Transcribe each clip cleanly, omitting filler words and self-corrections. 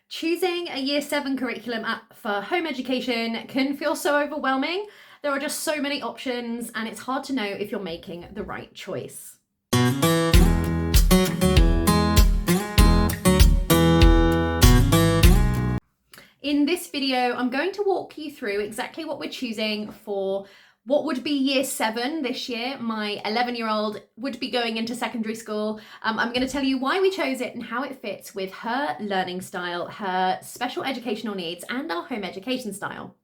Choosing a Year 7 curriculum for home education can feel so overwhelming. There are just so many options and it's hard to know if you're making the right choice. In this video, I'm going to walk you through exactly what we're choosing for what would be Year 7 this year. My 11-year-old would be going into secondary school. I'm going to tell you why we chose it and how it fits with her learning style, her special educational needs, and our home education style.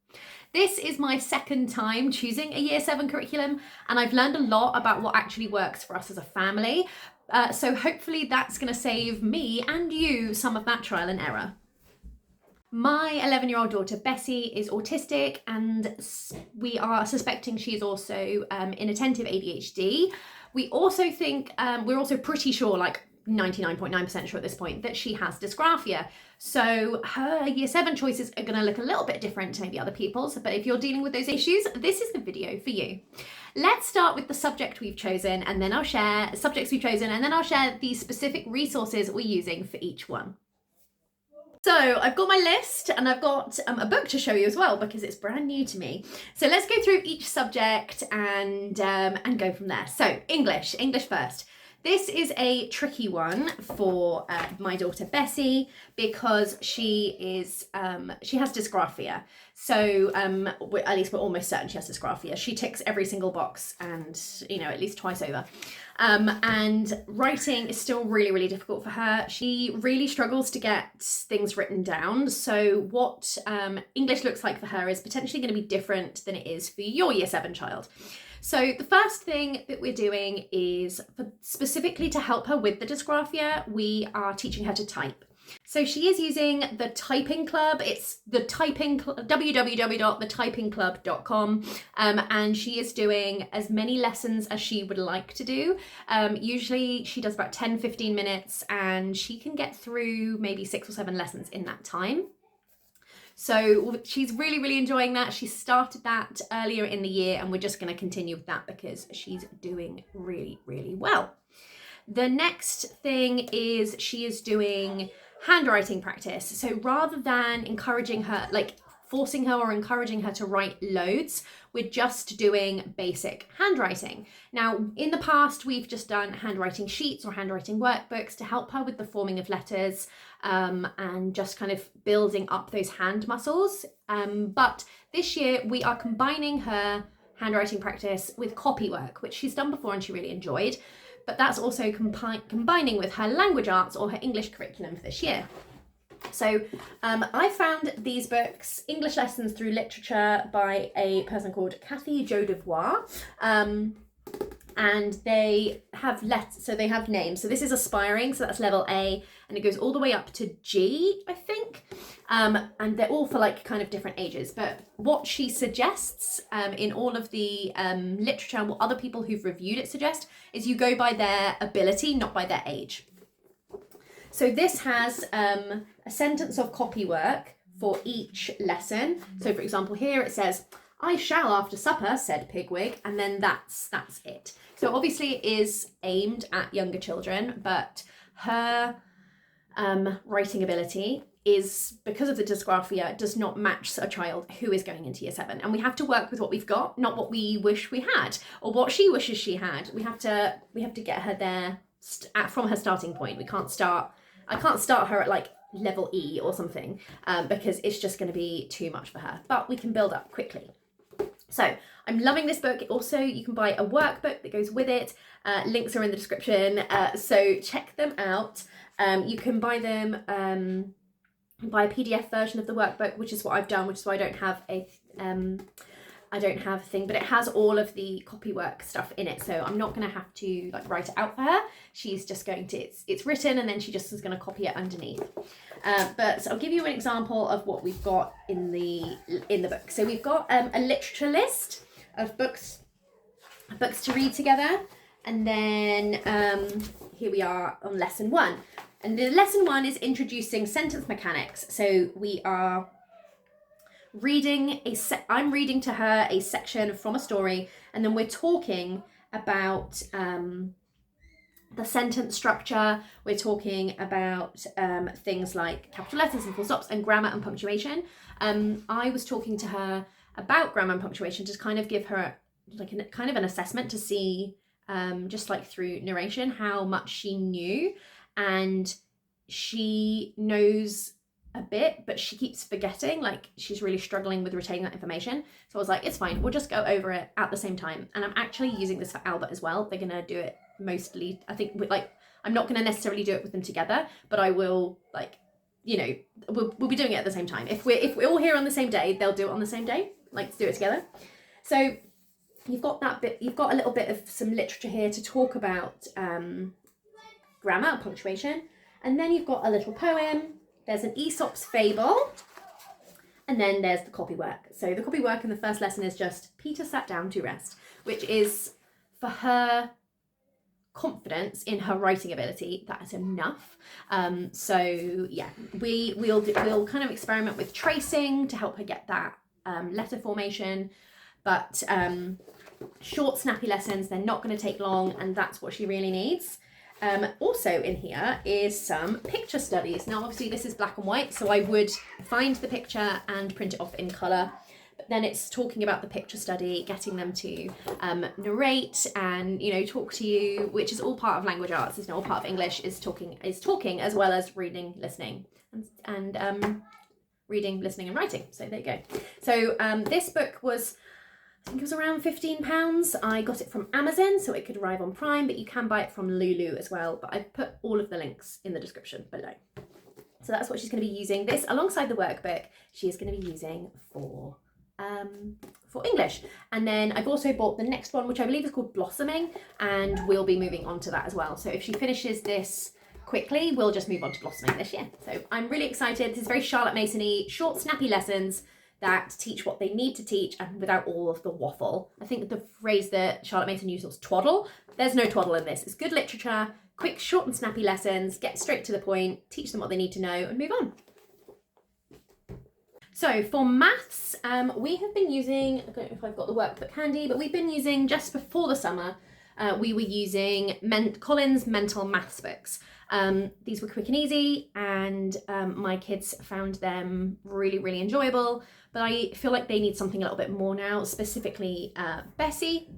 This is my second time choosing a Year 7 curriculum, and I've learned a lot about what actually works for us as a family. So hopefully that's going to save me and you some of that trial and error. My 11-year-old daughter Bessie is autistic, and we are suspecting she's also inattentive ADHD. We also think, we're also pretty sure, like 99.9% sure at this point, that she has dysgraphia. So her Year 7 choices are going to look a little bit different to maybe other people's, but if you're dealing with those issues, this is the video for you. Let's start with the subject we've chosen, and then I'll share the specific resources we're using for each one. So I've got my list and I've got a book to show you as well because it's brand new to me. So let's go through each subject and go from there. So English first. This is a tricky one for my daughter Bessie because she has dysgraphia. So at least we're almost certain she has dysgraphia. She ticks every single box and, at least twice over. And writing is still really, really difficult for her. She really struggles to get things written down. So what English looks like for her is potentially going to be different than it is for your Year 7 child. So the first thing that we're doing is specifically to help her with the dysgraphia, we are teaching her to type. So she is using the Typing Club. It's the www.thetypingclub.com, and she is doing as many lessons as she would like to do. Usually she does about 10-15 minutes and she can get through maybe 6 or 7 lessons in that time. So she's really, really enjoying that. She started that earlier in the year and we're just going to continue with that because she's doing really, really well. The next thing is she is doing handwriting practice. So rather than encouraging her, like forcing her or encouraging her to write loads, we're just doing basic handwriting. Now, in the past, we've just done handwriting sheets or handwriting workbooks to help her with the forming of letters and just kind of building up those hand muscles. But this year we are combining her handwriting practice with copy work, which she's done before and she really enjoyed. But that's also combining with her language arts or her English curriculum for this year. So I found these books, English Lessons Through Literature by a person called Chatty and they have they have names. So this is aspiring, so that's level A, and it goes all the way up to G, I think. And they're all for like kind of different ages. But what she suggests in all of the literature and what other people who've reviewed it suggest is you go by their ability, not by their age. So this has a sentence of copy work for each lesson. So for example, here it says, "I shall after supper," said Pigwig, and then that's it. So obviously it is aimed at younger children, but her writing ability is, because of the dysgraphia, does not match a child who is going into Year 7. And we have to work with what we've got, not what we wish we had or what she wishes she had. We have to get her there from her starting point. I can't start her at like level E or something because it's just going to be too much for her, but we can build up quickly. So I'm loving this book. Also, you can buy a workbook that goes with it. Links are in the description. So check them out. You can buy them, buy a PDF version of the workbook, which is what I've done, which is why I don't have a thing, but it has all of the copywork stuff in it. So I'm not going to have to like write it out for her. She's just going to, it's written and then she just is going to copy it underneath. But I'll give you an example of what we've got in the book. So we've got a literature list of books to read together. And then here we are on lesson 1. And the lesson 1 is introducing sentence mechanics. So we are I'm reading to her a section from a story, and then we're talking about The sentence structure, we're talking about things like capital letters and full stops and grammar and punctuation. I was talking to her about grammar and punctuation to kind of give her like kind of an assessment to see just like through narration how much she knew, and she knows a bit, but she keeps forgetting, like she's really struggling with retaining that information. So I was like, it's fine, we'll just go over it at the same time. And I'm actually using this for Albert as well. They're gonna do it mostly, I think, like I'm not gonna necessarily do it with them together, but I will, like, you know, we'll be doing it at the same time. If we're all here on the same day, they'll do it on the same day, like to do it together. So you've got that bit, you've got a little bit of some literature here to talk about grammar and punctuation, and then you've got a little poem. There's an Aesop's fable, and then there's the copywork. So the copywork in the first lesson is just Peter sat down to rest, which is for her confidence in her writing ability. That is enough. So yeah, we'll kind of experiment with tracing to help her get that letter formation, but short, snappy lessons. They're not going to take long, and that's what she really needs. Also in here is some picture studies. Now obviously this is black and white, so I would find the picture and print it off in colour. But then it's talking about the picture study, getting them to narrate and, you know, talk to you, which is all part of language arts. It's not all part of English. Is talking as well as reading, listening, and reading, listening, and writing. So there you go. So this book was, I think it was around £15. I got it from Amazon, so it could arrive on Prime, but you can buy it from Lulu as well. But I've put all of the links in the description below. So that's what she's going to be using. This, alongside the workbook, she is going to be using for English. And then I've also bought the next one, which I believe is called Blossoming, and we'll be moving on to that as well. So if she finishes this quickly, we'll just move on to Blossoming this year. So I'm really excited. This is very Charlotte Mason-y, short, snappy lessons that teach what they need to teach and without all of the waffle. I think the phrase that Charlotte Mason used was twaddle. There's no twaddle in this. It's good literature, quick, short and snappy lessons, get straight to the point, teach them what they need to know and move on. So for maths, we have been using, I don't know if I've got the workbook handy, but we've been using, just before the summer, we were using Collins Mental Maths books. These were quick and easy, and my kids found them really, really enjoyable, but I feel like they need something a little bit more now, specifically Bessie.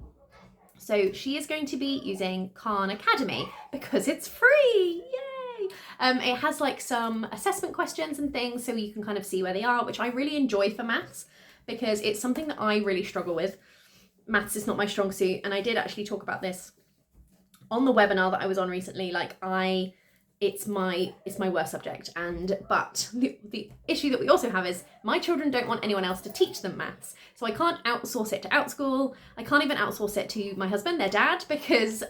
So she is going to be using Khan Academy because it's free, yay! It has like some assessment questions and things, so you can kind of see where they are, which I really enjoy for maths because it's something that I really struggle with. Maths is not my strong suit, and I did actually talk about this on the webinar that I was on recently. Like it's my worst subject, but the issue that we also have is my children don't want anyone else to teach them maths, so I can't outsource it to OutSchool. I can't even outsource it to my husband, their dad, because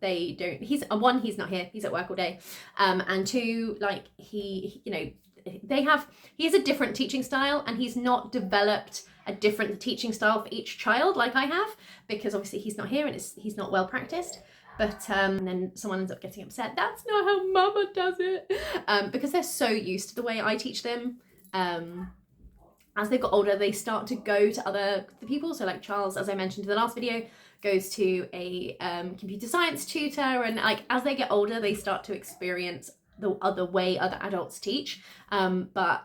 they don't. He's not here. He's at work all day, and two, like he has a different teaching style, and he's not developed a different teaching style for each child like I have, because obviously he's not here and he's not well practiced. But and then someone ends up getting upset. That's not how mama does it. Because they're so used to the way I teach them. As they've got older, they start to go to other people. So like Charles, as I mentioned in the last video, goes to a computer science tutor. And like as they get older, they start to experience the other way other adults teach. But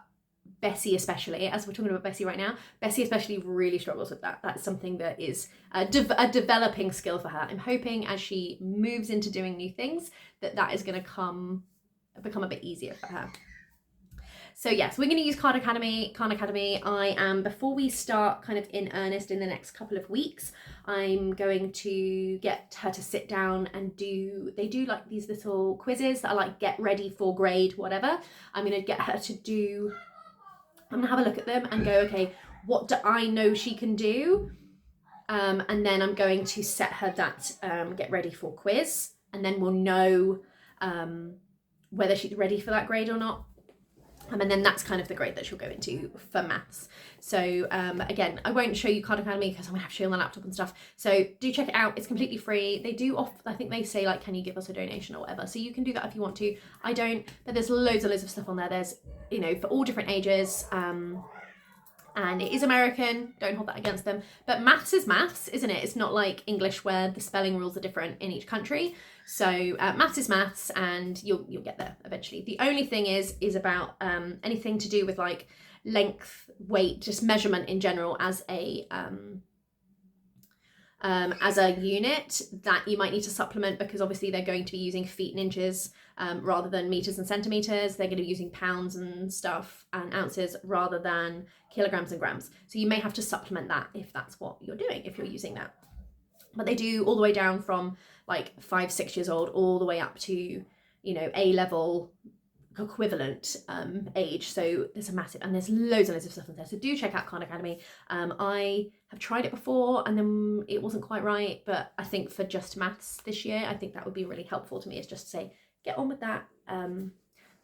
Bessie especially, as we're talking about Bessie right now, Bessie especially really struggles with that. That's something that is a developing skill for her. I'm hoping as she moves into doing new things that is going to become a bit easier for her. So yes, we're going to use Khan Academy. I am, before we start kind of in earnest in the next couple of weeks, I'm going to get her to sit down and they do like these little quizzes that are like get ready for grade, whatever. I'm going to get her to do, I'm gonna have a look at them and go, okay, what do I know she can do? And then I'm going to set her that get ready for quiz, and then we'll know whether she's ready for that grade or not. And then that's kind of the grade that she'll go into for maths. So again, I won't show you Khan Academy because I'm gonna have to show you on the laptop and stuff. So do check it out, it's completely free. They do I think they say like, can you give us a donation or whatever? So you can do that if you want to. I don't, but there's loads and loads of stuff on there. There's, you know, for all different ages. and it is American, don't hold that against them, but maths is maths, isn't it? It's not like English where the spelling rules are different in each country. So maths is maths, and you'll get there eventually. The only thing is about anything to do with like length, weight, just measurement in general as a unit, that you might need to supplement, because obviously they're going to be using feet and inches rather than meters and centimeters. They're going to be using pounds and stuff and ounces rather than kilograms and grams. So you may have to supplement that if that's what you're doing, if you're using that. But they do all the way down from like 5-6 years old all the way up to, you know, A-level equivalent age. So there's a massive, and there's loads and loads of stuff in there. So do check out Khan Academy. I have tried it before and then it wasn't quite right, but I think for just maths this year, I think that would be really helpful to me, is just to say, get on with that. And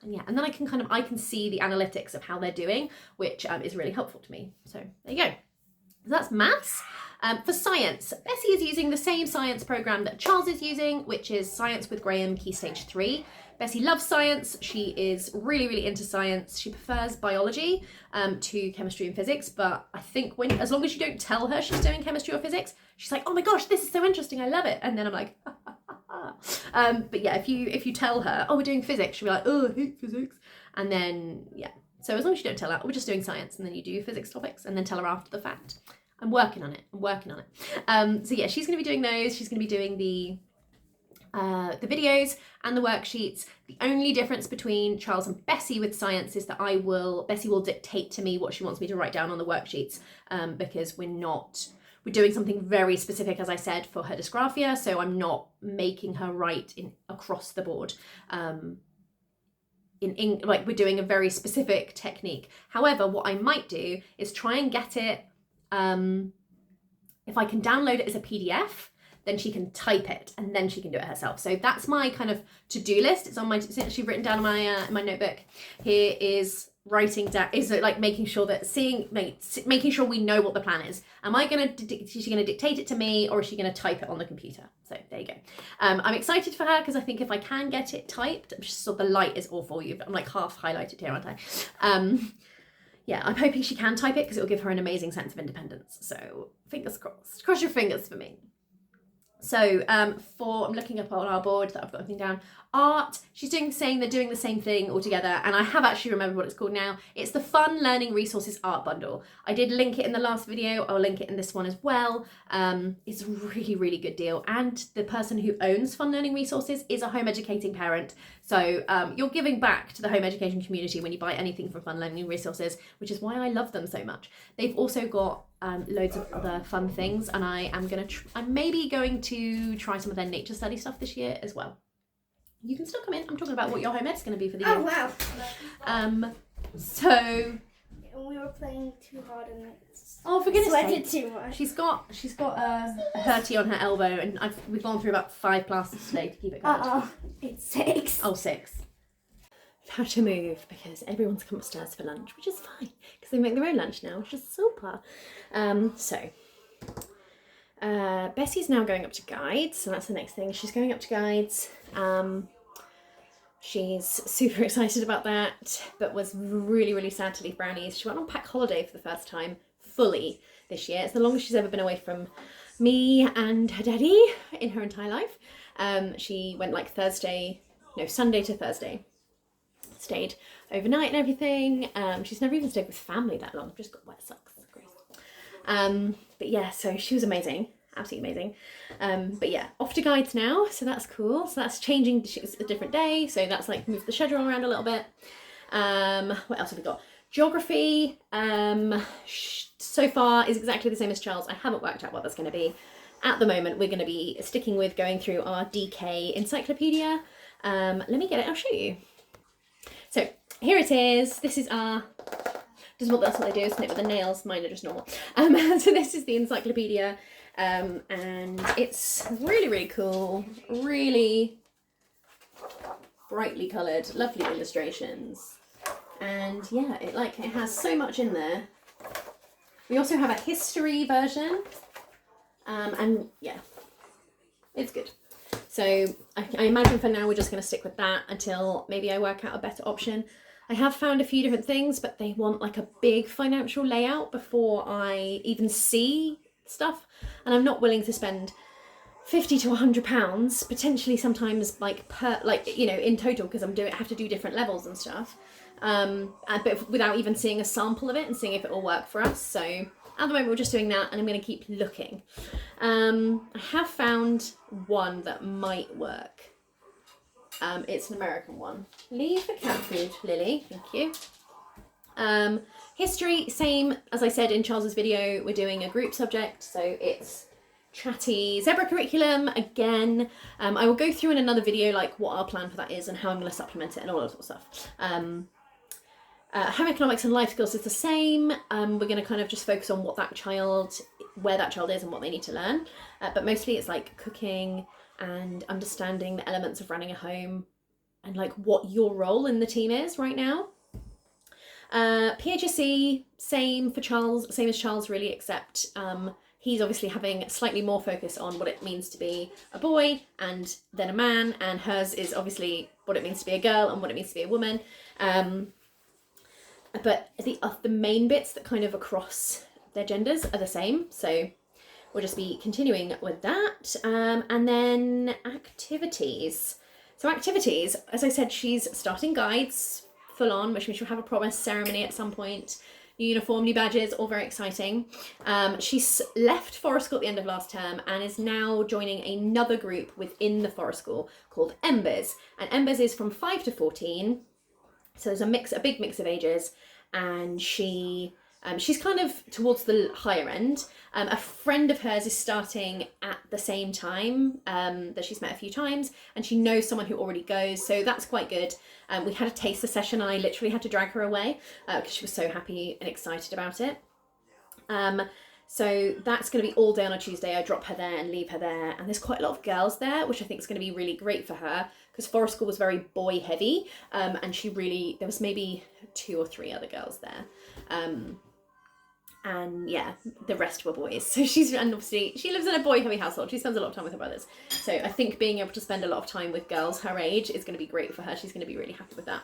yeah, and then I can see the analytics of how they're doing, which is really helpful to me. So there you go. So that's maths. For science, Bessie is using the same science program that Charles is using, which is Science with Graham Key Stage 3. Bessie loves science. She is really, really into science. She prefers biology to chemistry and physics, but I think as long as you don't tell her she's doing chemistry or physics, she's like, oh my gosh, this is so interesting, I love it. And then I'm like, ha, ha, ha, ha. But yeah, if you tell her, oh, we're doing physics, she'll be like, oh, I hate physics. And then, yeah. So as long as you don't tell her, oh, we're just doing science, and then you do physics topics, and then tell her after the fact. I'm working on it. So yeah, she's going to be doing those. She's going to be doing the videos and the worksheets. The only difference between Charles and Bessie with science is that Bessie will dictate to me what she wants me to write down on the worksheets, because we're doing something very specific, as I said, for her dysgraphia. So I'm not making her write across the board. Like we're doing a very specific technique. However, what I might do is try and get it. If I can download it as a PDF, then she can type it and then she can do it herself. So that's my kind of to-do list. It's actually written down in my notebook. Here is writing down, is like making sure that making sure we know what the plan is. Is she gonna dictate it to me, or is she gonna type it on the computer? So there you go. I'm excited for her because I think if I can get it typed, so the light is awful. I'm like half highlighted here, aren't I? Yeah, I'm hoping she can type it because it will give her an amazing sense of independence. So fingers crossed. Cross your fingers for me. So I'm looking up on our board that I've got everything down. Art, they're doing the same thing all together, and I have actually remembered what it's called now. It's the Fun Learning Resources Art Bundle. I did link it in the last video. I'll link it in this one as well. It's a really, really good deal. And the person who owns Fun Learning Resources is a home educating parent. So you're giving back to the home education community when you buy anything from Fun Learning Resources, which is why I love them so much. They've also got loads of other fun things, and I'm maybe going to try some of their nature study stuff this year as well. You can still come in. I'm talking about what your home ed's going to be for the year. Oh wow. So we were playing too hard and it's for goodness sweated sake. too much. She's got a hurty on her elbow, and we've gone through about 5 plasters today to keep it covered. It's 6. Oh, 6. I've had to move because everyone's come upstairs for lunch, which is fine because they make their own lunch now, which is super. Bessie's now going up to guides, so that's the next thing. She's going up to guides. She's super excited about that, but was really, really sad to leave Brownies. She went on pack holiday for the first time fully this year. It's the longest she's ever been away from me and her daddy in her entire life. She went like Sunday to Thursday. Stayed overnight and everything. She's never even stayed with family that long. Just got wet socks. But yeah, so she was amazing. Absolutely amazing. But yeah, off to guides now, so that's cool. So that's changing. It's a different day, so that's like moved the schedule around a little bit. What else have we got? Geography so far is exactly the same as Charles. I haven't worked out what that's going to be. At the moment, we're going to be sticking with going through our DK encyclopedia. Let me get it, I'll show you. So here it is. This is that's what they do, isn't it? With the nails, mine are just normal. So this is the encyclopedia. And it's really, really cool, really brightly coloured, lovely illustrations, and yeah, it has so much in there. We also have a history version, and yeah, it's good. So I imagine for now we're just going to stick with that until maybe I work out a better option. I have found a few different things, but they want like a big financial layout before I even see stuff, and I'm not willing to spend £50 to £100 potentially, sometimes like per, like, you know, in total, because I have to do different levels and stuff, but without even seeing a sample of it and seeing if it will work for us. So at the moment we're just doing that, and I'm going to keep looking. I have found one that might work. It's an American one. Leave the cat food, Lily, thank you. History, same as I said in Charles's video, we're doing a group subject, so it's Chatty zebra curriculum again. I will go through in another video like what our plan for that is and how I'm going to supplement it and all that sort of stuff. Home economics and life skills is the same. We're going to kind of just focus on where that child is and what they need to learn, but mostly it's like cooking and understanding the elements of running a home and like what your role in the team is right now. PHSE, same for Charles, same as Charles really, except he's obviously having slightly more focus on what it means to be a boy and then a man, and hers is obviously what it means to be a girl and what it means to be a woman. But the main bits that kind of across their genders are the same, so we'll just be continuing with that. And then activities. So activities, as I said, she's starting guides full on, which means she'll have a promise ceremony at some point. New uniform, new badges, all very exciting. She's left Forest School at the end of last term and is now joining another group within the Forest School called Embers. And Embers is from 5 to 14. So there's a big mix of ages, and she's kind of towards the higher end. A friend of hers is starting at the same time that she's met a few times, and she knows someone who already goes, so that's quite good. We had a taster session and I literally had to drag her away because she was so happy and excited about it. So that's going to be all day on a Tuesday. I drop her there and leave her there, and there's quite a lot of girls there, which I think is going to be really great for her because Forest School was very boy heavy, and there was maybe 2 or 3 other girls there. And yeah, the rest were boys. So and obviously she lives in a boy heavy household. She spends a lot of time with her brothers. So I think being able to spend a lot of time with girls her age is going to be great for her. She's going to be really happy with that.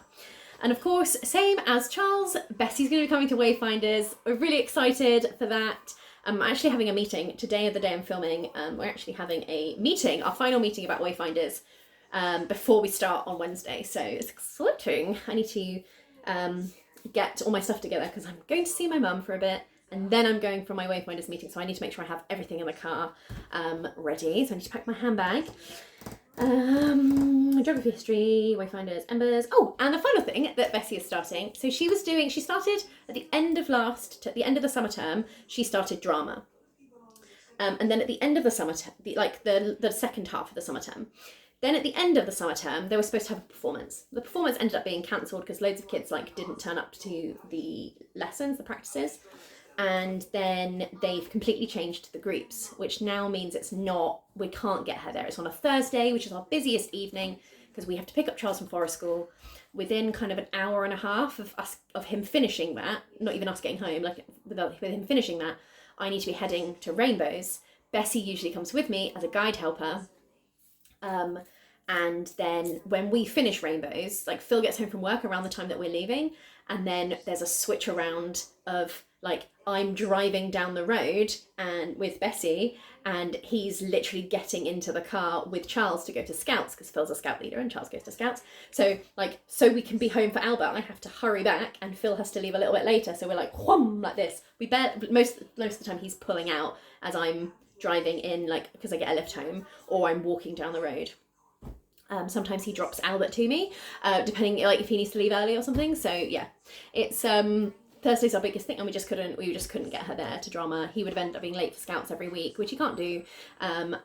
And of course, same as Charles, Bessie's going to be coming to Wayfinders. We're really excited for that. I'm actually having a meeting today, the day I'm filming. We're actually having a meeting, our final meeting about Wayfinders, before we start on Wednesday. So it's exciting. I need to get all my stuff together because I'm going to see my mum for a bit, and then I'm going for my Wayfinders meeting. So I need to make sure I have everything in the car ready. So I need to pack my handbag. Geography, history, Wayfinders, Embers. Oh, and the final thing that Bessie is starting. So she started at the end of the summer term, she started drama. And then at the end of the summer term, the second half of the summer term, then at the end of the summer term, they were supposed to have a performance. The performance ended up being cancelled because loads of kids didn't turn up to the lessons, the practices. And then they've completely changed the groups, which now means we can't get her there. It's on a Thursday, which is our busiest evening, because we have to pick up Charles from Forest School within kind of an hour and a half of him finishing that, not even us getting home, with him finishing that, I need to be heading to Rainbows. Bessie usually comes with me as a guide helper. And then when we finish Rainbows, Phil gets home from work around the time that we're leaving, and then there's a switch around of I'm driving down the road and with Bessie, and he's literally getting into the car with Charles to go to Scouts because Phil's a Scout leader and Charles goes to Scouts. So so we can be home for Albert. I have to hurry back and Phil has to leave a little bit later. So we're whom, like this. Most of the time he's pulling out as I'm driving in, because I get a lift home, or I'm walking down the road. Sometimes he drops Albert to me, depending if he needs to leave early or something. So yeah, it's Thursday's our biggest thing, and we just couldn't get her there to drama. He would have ended up being late for Scouts every week, which he can't do,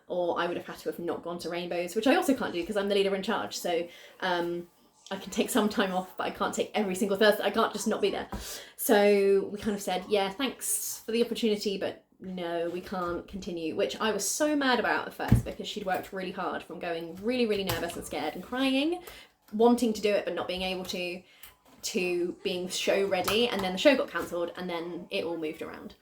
or I would have had to have not gone to Rainbows, which I also can't do because I'm the leader in charge. So I can take some time off, but I can't take every single Thursday. I can't just not be there. So we kind of said, yeah, thanks for the opportunity, but no, we can't continue, which I was so mad about at first because she'd worked really hard, from going really, really nervous and scared and crying, wanting to do it but not being able to being show ready, and then the show got cancelled and then it all moved around.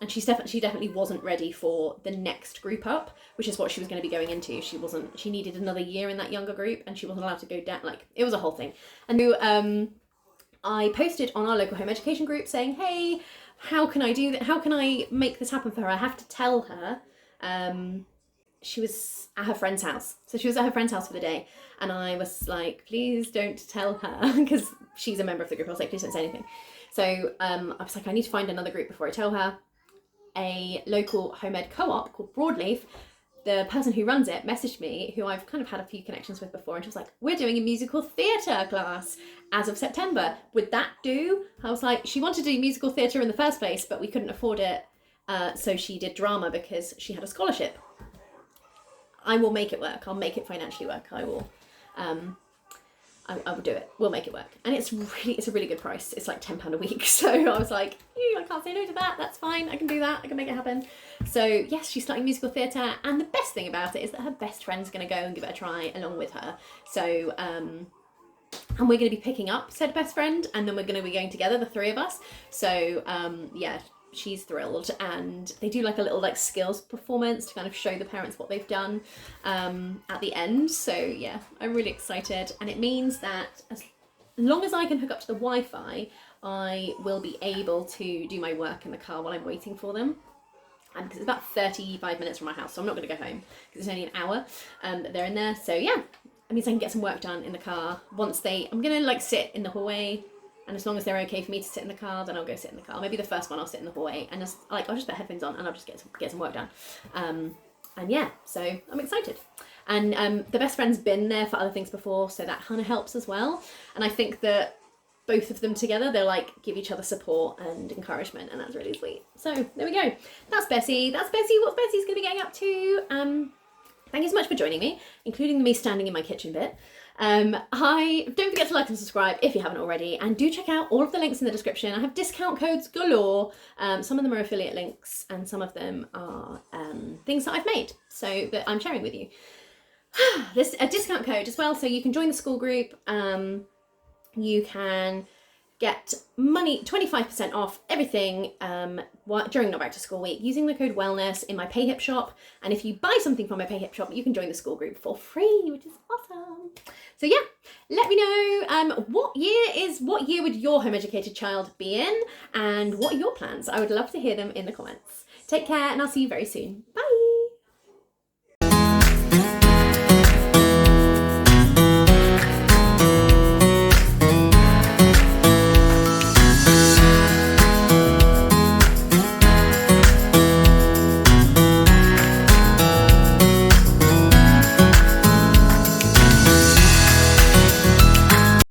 and she definitely wasn't ready for the next group up, which is what she was going to be going into. She needed another year in that younger group, and she wasn't allowed to go down. Like, it was a whole thing. And so I posted on our local home education group saying, hey, how can I do that? How can I make this happen for her? I have to tell her. She was at her friend's house. So she was at her friend's house for the day. And I was like, please don't tell her, because she's a member of the group. I was like, please don't say anything. So I was like, I need to find another group before I tell her. A local home ed co-op called Broadleaf, the person who runs it messaged me, who I've kind of had a few connections with before, and she was like, we're doing a musical theatre class as of September. Would that do? I was like, she wanted to do musical theatre in the first place, but we couldn't afford it. So she did drama because she had a scholarship. I will make it work. I'll make it financially work. I will do it. We'll make it work. And it's a really good price. It's like £10 a week. So I was like, I can't say no to that. That's fine. I can do that. I can make it happen. So yes, she's starting musical theatre. And the best thing about it is that her best friend's going to go and give it a try along with her. So, and we're going to be picking up said best friend, and then we're going to be going together, the three of us. So yeah, she's thrilled, and they do like a little like skills performance to kind of show the parents what they've done at the end. So yeah, I'm really excited, and it means that as long as I can hook up to the Wi-Fi, I will be able to do my work in the car while I'm waiting for them. And because it's about 35 minutes from my house, so I'm not going to go home because it's only an hour that they're in there. So yeah, it means I can get some work done in the car. I'm going to like sit in the hallway, and as long as they're okay for me to sit in the car, then I'll go sit in the car. Maybe the first one I'll sit in the hallway, and I'll just put headphones on and I'll just get some work done. And yeah, so I'm excited. And the best friend's been there for other things before, so that kind of helps as well. And I think that both of them together, they'll like give each other support and encouragement, and that's really sweet. So there we go. That's Bessie. What's Bessie's going to be getting up to? Thank you so much for joining me, including me standing in my kitchen bit. Don't forget to like and subscribe if you haven't already, and do check out all of the links in the description. I have discount codes galore. Some of them are affiliate links, and some of them are things that I've made, so that I'm sharing with you. There's a discount code as well, so you can join the school group. You can get money, 25% off everything during not back to school week using the code wellness in my PayHip shop. And if you buy something from my PayHip shop, you can join the school group for free, which is awesome. So yeah, let me know what year would your home educated child be in, and what are your plans? I would love to hear them in the comments. Take care, and I'll see you very soon. Bye.